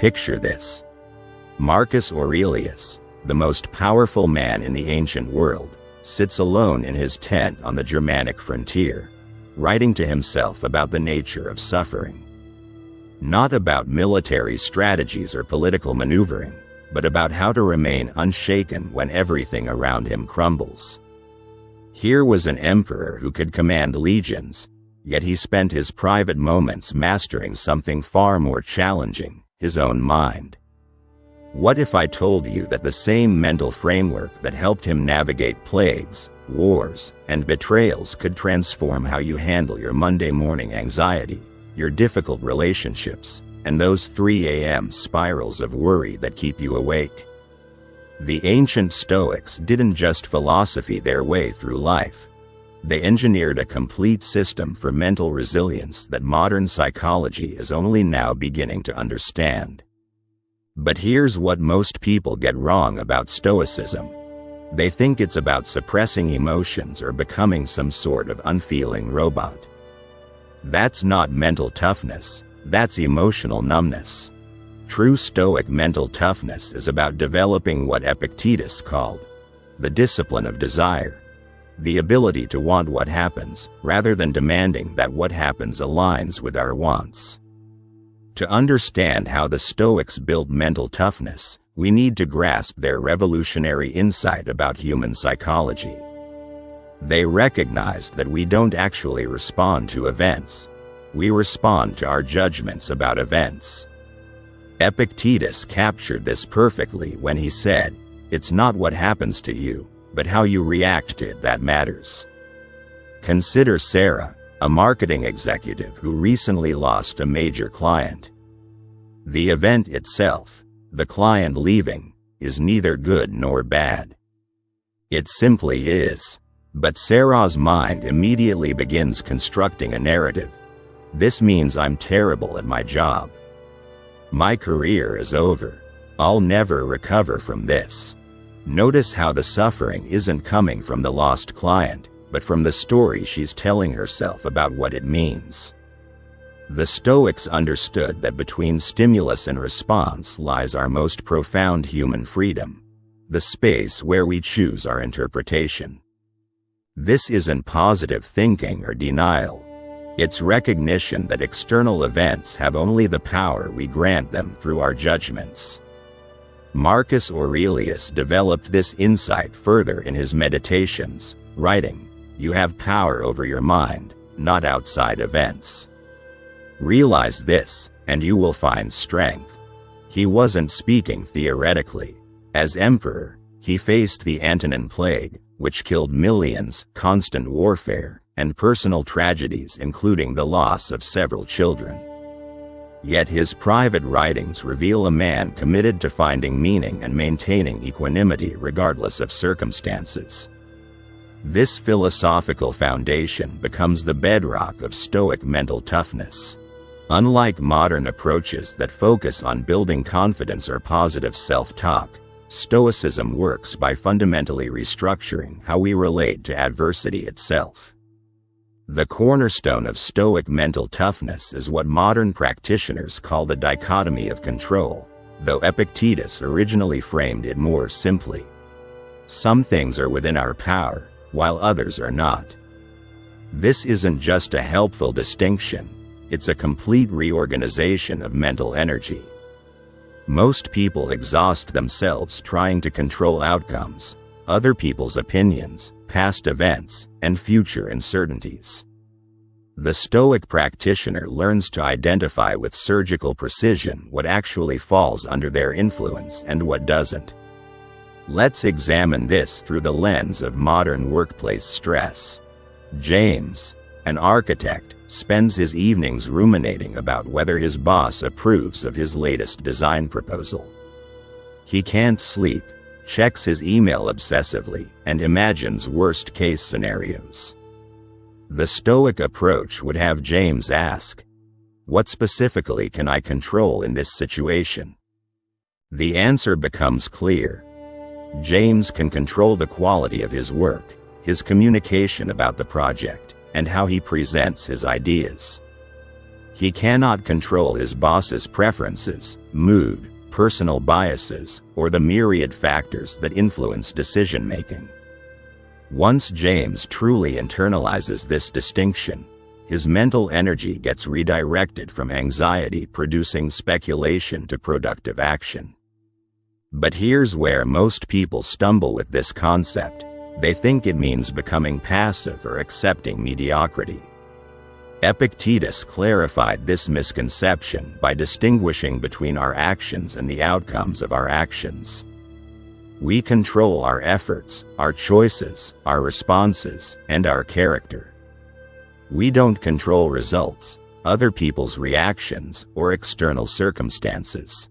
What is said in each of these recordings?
Picture this. Marcus Aurelius, the most powerful man in the ancient world, sits alone in his tent on the Germanic frontier, writing to himself about the nature of suffering. Not about military strategies or political maneuvering, but about how to remain unshaken when everything around him crumbles. Here was an emperor who could command legions, yet he spent his private moments mastering something far more challenging, his own mind. What if I told you that the same mental framework that helped him navigate plagues, wars, and betrayals could transform how you handle your Monday morning anxiety, your difficult relationships, and those 3 a.m. spirals of worry that keep you awake? The ancient Stoics didn't just philosophy their way through life. They engineered a complete system for mental resilience that modern psychology is only now beginning to understand. But here's what most people get wrong about Stoicism. They think it's about suppressing emotions or becoming some sort of unfeeling robot. That's not mental toughness, that's emotional numbness. True Stoic mental toughness is about developing what Epictetus called the discipline of desire, the ability to want what happens rather than demanding that what happens aligns with our wants. To understand how the Stoics built mental toughness, we need to grasp their revolutionary insight about human psychology. They recognized that we don't actually respond to events. We respond to our judgments about events. Epictetus captured this perfectly when he said, "It's not what happens to you, but how you react to it that matters." Consider Sarah, a marketing executive who recently lost a major client. The event itself, the client leaving, is neither good nor bad. It simply is. But Sarah's mind immediately begins constructing a narrative. This means I'm terrible at my job. My career is over. I'll never recover from this. Notice how the suffering isn't coming from the lost client, but from the story she's telling herself about what it means. The Stoics understood that between stimulus and response lies our most profound human freedom, the space where we choose our interpretation. This isn't positive thinking or denial. It's recognition that external events have only the power we grant them through our judgments. Marcus Aurelius developed this insight further in his Meditations, writing, "You have power over your mind, not outside events. Realize this, and you will find strength." He wasn't speaking theoretically. As emperor, he faced the Antonine Plague, which killed millions, constant warfare, and personal tragedies including the loss of several children. Yet his private writings reveal a man committed to finding meaning and maintaining equanimity regardless of circumstances. This philosophical foundation becomes the bedrock of Stoic mental toughness. Unlike modern approaches that focus on building confidence or positive self-talk, Stoicism works by fundamentally restructuring how we relate to adversity itself. The cornerstone of Stoic mental toughness is what modern practitioners call the dichotomy of control, though Epictetus originally framed it more simply. Some things are within our power, while others are not. This isn't just a helpful distinction, it's a complete reorganization of mental energy. Most people exhaust themselves trying to control outcomes, other people's opinions, past events, and future uncertainties. The Stoic practitioner learns to identify with surgical precision what actually falls under their influence and what doesn't. Let's examine this through the lens of modern workplace stress. James, an architect, spends his evenings ruminating about whether his boss approves of his latest design proposal. He can't sleep, checks his email obsessively, and imagines worst-case scenarios. The Stoic approach would have James ask, "What specifically can I control in this situation?" The answer becomes clear. James can control the quality of his work, his communication about the project, and how he presents his ideas. He cannot control his boss's preferences, mood, personal biases, or the myriad factors that influence decision-making. Once James truly internalizes this distinction, his mental energy gets redirected from anxiety-producing speculation to productive action. But here's where most people stumble with this concept. They think it means becoming passive or accepting mediocrity. Epictetus clarified this misconception by distinguishing between our actions and the outcomes of our actions. We control our efforts, our choices, our responses, and our character. We don't control results, other people's reactions, or external circumstances.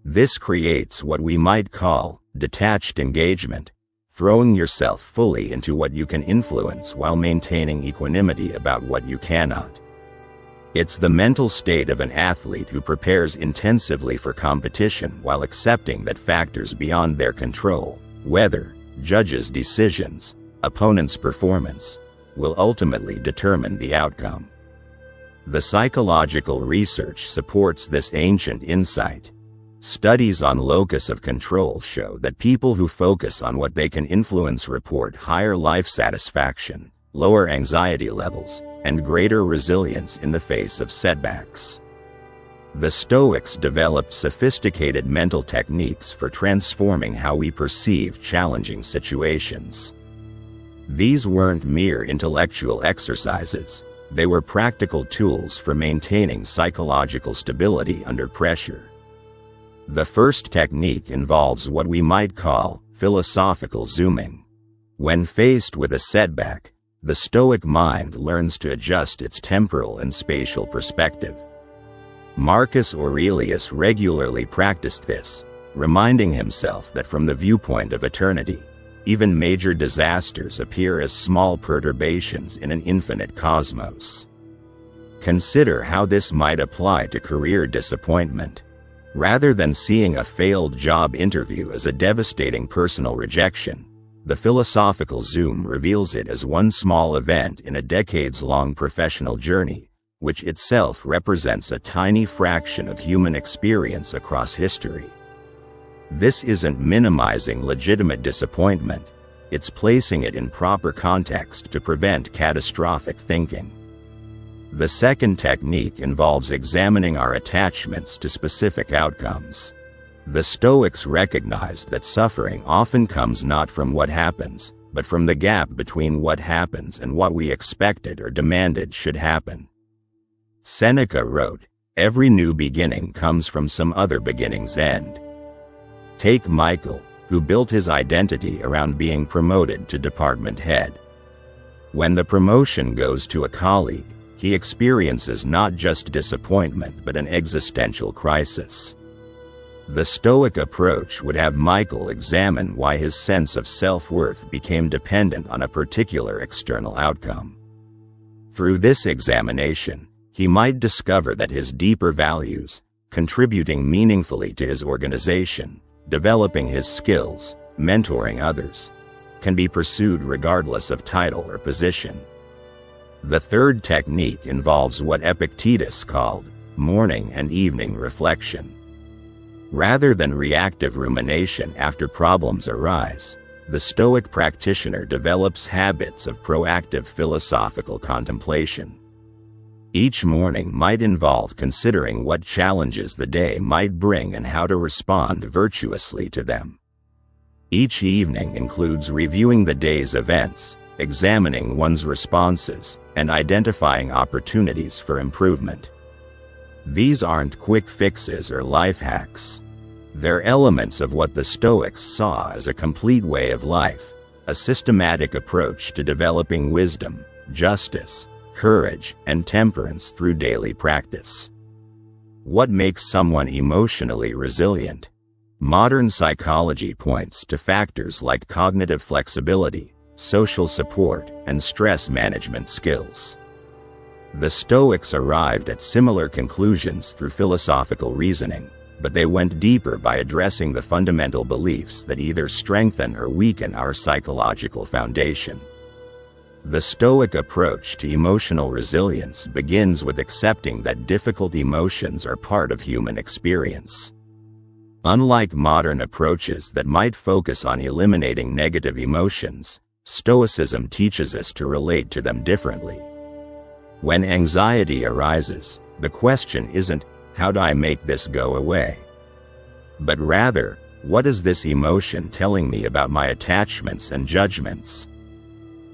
This creates what we might call detached engagement, throwing yourself fully into what you can influence while maintaining equanimity about what you cannot. It's the mental state of an athlete who prepares intensively for competition while accepting that factors beyond their control, weather, judges' decisions, opponents' performance, will ultimately determine the outcome. The psychological research supports this ancient insight. Studies on locus of control show that people who focus on what they can influence report higher life satisfaction, lower anxiety levels, and greater resilience in the face of setbacks. The Stoics developed sophisticated mental techniques for transforming how we perceive challenging situations. These weren't mere intellectual exercises, they were practical tools for maintaining psychological stability under pressure. The first technique involves what we might call philosophical zooming. When faced with a setback, the Stoic mind learns to adjust its temporal and spatial perspective. Marcus Aurelius regularly practiced this, reminding himself that from the viewpoint of eternity, even major disasters appear as small perturbations in an infinite cosmos. Consider how this might apply to career disappointment. Rather than seeing a failed job interview as a devastating personal rejection, the philosophical zoom reveals it as one small event in a decades-long professional journey, which itself represents a tiny fraction of human experience across history. This isn't minimizing legitimate disappointment, it's placing it in proper context to prevent catastrophic thinking. The second technique involves examining our attachments to specific outcomes. The Stoics recognized that suffering often comes not from what happens, but from the gap between what happens and what we expected or demanded should happen. Seneca wrote, "Every new beginning comes from some other beginning's end." Take Michael, who built his identity around being promoted to department head. When the promotion goes to a colleague, he experiences not just disappointment but an existential crisis. The Stoic approach would have Michael examine why his sense of self-worth became dependent on a particular external outcome. Through this examination, he might discover that his deeper values, contributing meaningfully to his organization, developing his skills, mentoring others, can be pursued regardless of title or position. The third technique involves what Epictetus called morning and evening reflection. Rather than reactive rumination after problems arise, the Stoic practitioner develops habits of proactive philosophical contemplation. Each morning might involve considering what challenges the day might bring and how to respond virtuously to them. Each evening includes reviewing the day's events, examining one's responses, and identifying opportunities for improvement. These aren't quick fixes or life hacks. They're elements of what the Stoics saw as a complete way of life, a systematic approach to developing wisdom, justice, courage, and temperance through daily practice. What makes someone emotionally resilient? Modern psychology points to factors like cognitive flexibility, social support, and stress management skills. The Stoics arrived at similar conclusions through philosophical reasoning, but they went deeper by addressing the fundamental beliefs that either strengthen or weaken our psychological foundation. The Stoic approach to emotional resilience begins with accepting that difficult emotions are part of human experience. Unlike modern approaches that might focus on eliminating negative emotions, Stoicism teaches us to relate to them differently. When anxiety arises, the question isn't, "How do I make this go away?" but rather, "What is this emotion telling me about my attachments and judgments?"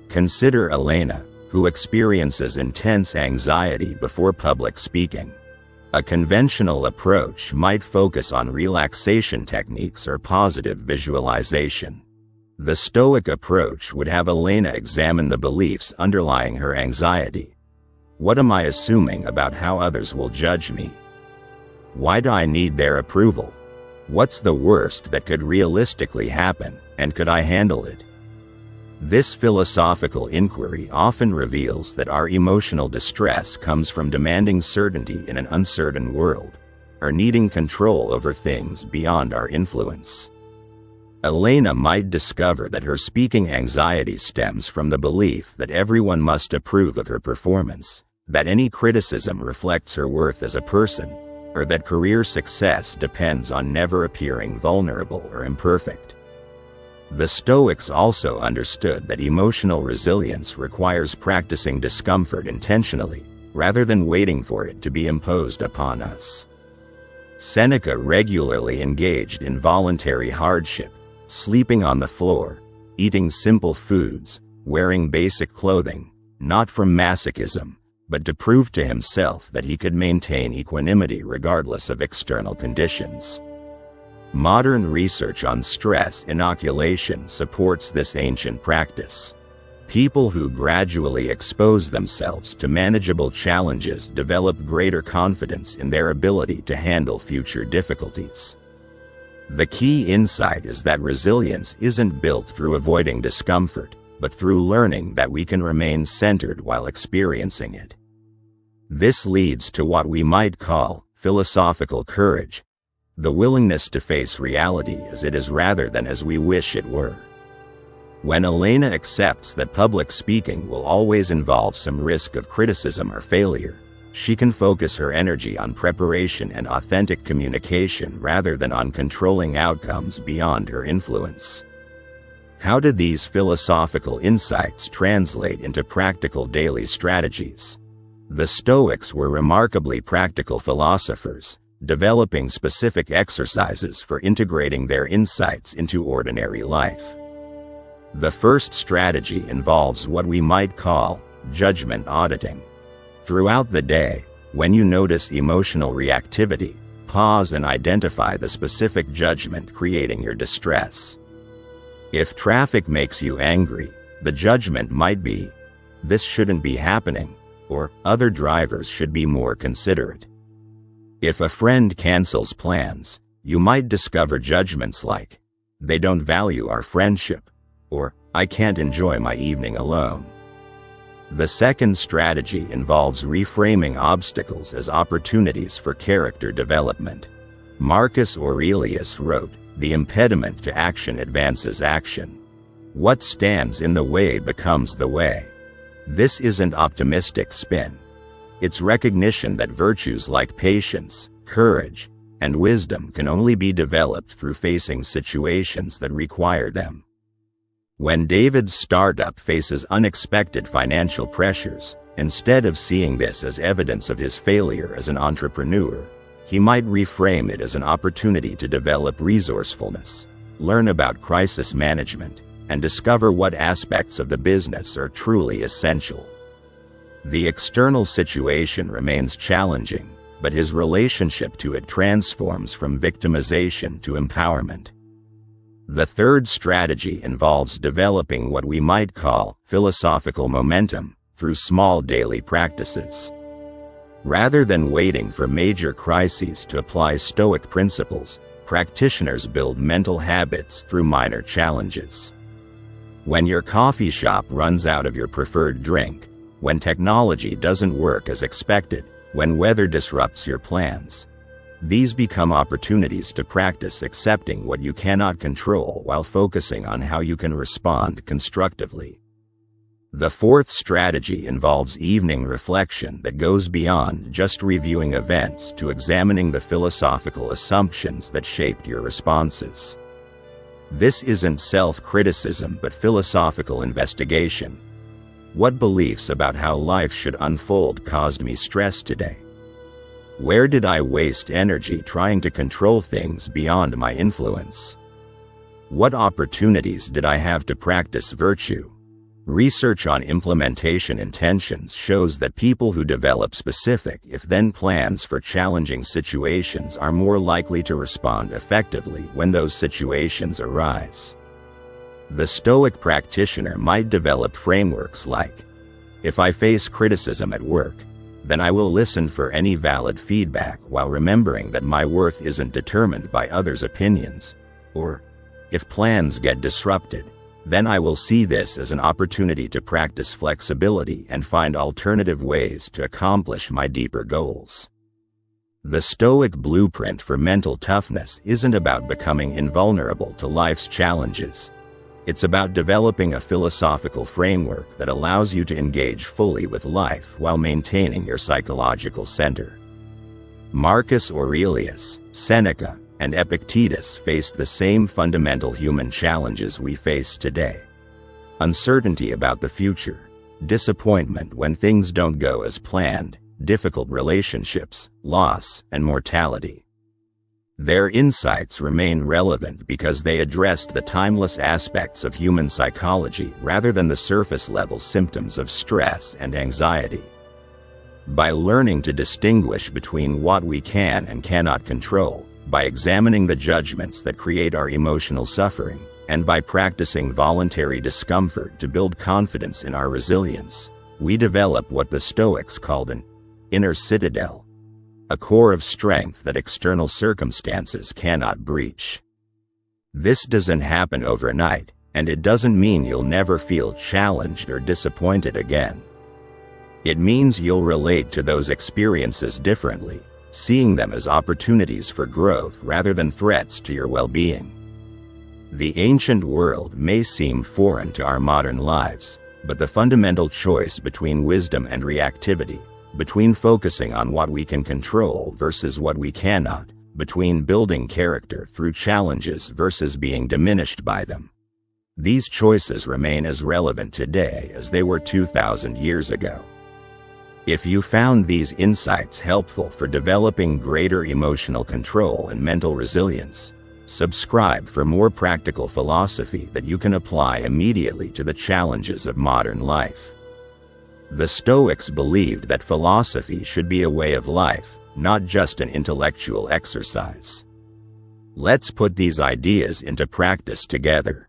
Consider Elena, who experiences intense anxiety before public speaking. A conventional approach might focus on relaxation techniques or positive visualization. The Stoic approach would have Elena examine the beliefs underlying her anxiety. What am I assuming about how others will judge me? Why do I need their approval? What's the worst that could realistically happen, and could I handle it? This philosophical inquiry often reveals that our emotional distress comes from demanding certainty in an uncertain world, or needing control over things beyond our influence. Elena might discover that her speaking anxiety stems from the belief that everyone must approve of her performance, that any criticism reflects her worth as a person, or that career success depends on never appearing vulnerable or imperfect. The Stoics also understood that emotional resilience requires practicing discomfort intentionally, rather than waiting for it to be imposed upon us. Seneca regularly engaged in voluntary hardship, sleeping on the floor, eating simple foods, wearing basic clothing, not from masochism, but to prove to himself that he could maintain equanimity regardless of external conditions. Modern research on stress inoculation supports this ancient practice. People who gradually expose themselves to manageable challenges develop greater confidence in their ability to handle future difficulties. The key insight is that resilience isn't built through avoiding discomfort, but through learning that we can remain centered while experiencing it. This leads to what we might call philosophical courage, the willingness to face reality as it is rather than as we wish it were. When Elena accepts that public speaking will always involve some risk of criticism or failure, she can focus her energy on preparation and authentic communication rather than on controlling outcomes beyond her influence. How do these philosophical insights translate into practical daily strategies? The Stoics were remarkably practical philosophers, developing specific exercises for integrating their insights into ordinary life. The first strategy involves what we might call judgment auditing. Throughout the day, when you notice emotional reactivity, pause and identify the specific judgment creating your distress. If traffic makes you angry, the judgment might be, "This shouldn't be happening," or "Other drivers should be more considerate." If a friend cancels plans, you might discover judgments like, "They don't value our friendship," or "I can't enjoy my evening alone." The second strategy involves reframing obstacles as opportunities for character development. Marcus Aurelius wrote, "The impediment to action advances action. What stands in the way becomes the way." This isn't optimistic spin. It's recognition that virtues like patience, courage, and wisdom can only be developed through facing situations that require them. When David's startup faces unexpected financial pressures, instead of seeing this as evidence of his failure as an entrepreneur, he might reframe it as an opportunity to develop resourcefulness, learn about crisis management, and discover what aspects of the business are truly essential. The external situation remains challenging, but his relationship to it transforms from victimization to empowerment. The third strategy involves developing what we might call philosophical momentum through small daily practices. Rather than waiting for major crises to apply Stoic principles, practitioners build mental habits through minor challenges. When your coffee shop runs out of your preferred drink, when technology doesn't work as expected, when weather disrupts your plans, these become opportunities to practice accepting what you cannot control while focusing on how you can respond constructively. The fourth strategy involves evening reflection that goes beyond just reviewing events to examining the philosophical assumptions that shaped your responses. This isn't self-criticism but philosophical investigation. What beliefs about how life should unfold caused me stress today? Where did I waste energy trying to control things beyond my influence? What opportunities did I have to practice virtue? Research on implementation intentions shows that people who develop specific if-then plans for challenging situations are more likely to respond effectively when those situations arise. The Stoic practitioner might develop frameworks like, if I face criticism at work, then I will listen for any valid feedback while remembering that my worth isn't determined by others' opinions, or, if plans get disrupted, then I will see this as an opportunity to practice flexibility and find alternative ways to accomplish my deeper goals. The Stoic blueprint for mental toughness isn't about becoming invulnerable to life's challenges. It's about developing a philosophical framework that allows you to engage fully with life while maintaining your psychological center. Marcus Aurelius, Seneca, and Epictetus faced the same fundamental human challenges we face today. Uncertainty about the future, disappointment when things don't go as planned, difficult relationships, loss, and mortality. Their insights remain relevant because they addressed the timeless aspects of human psychology rather than the surface-level symptoms of stress and anxiety. By learning to distinguish between what we can and cannot control, by examining the judgments that create our emotional suffering, and by practicing voluntary discomfort to build confidence in our resilience, we develop what the Stoics called an inner citadel, a core of strength that external circumstances cannot breach. This doesn't happen overnight, and it doesn't mean you'll never feel challenged or disappointed again. It means you'll relate to those experiences differently, seeing them as opportunities for growth rather than threats to your well-being. The ancient world may seem foreign to our modern lives, but the fundamental choice between wisdom and reactivity, between focusing on what we can control versus what we cannot, between building character through challenges versus being diminished by them. These choices remain as relevant today as they were 2,000 years ago. If you found these insights helpful for developing greater emotional control and mental resilience, subscribe for more practical philosophy that you can apply immediately to the challenges of modern life. The Stoics believed that philosophy should be a way of life, not just an intellectual exercise. Let's put these ideas into practice together.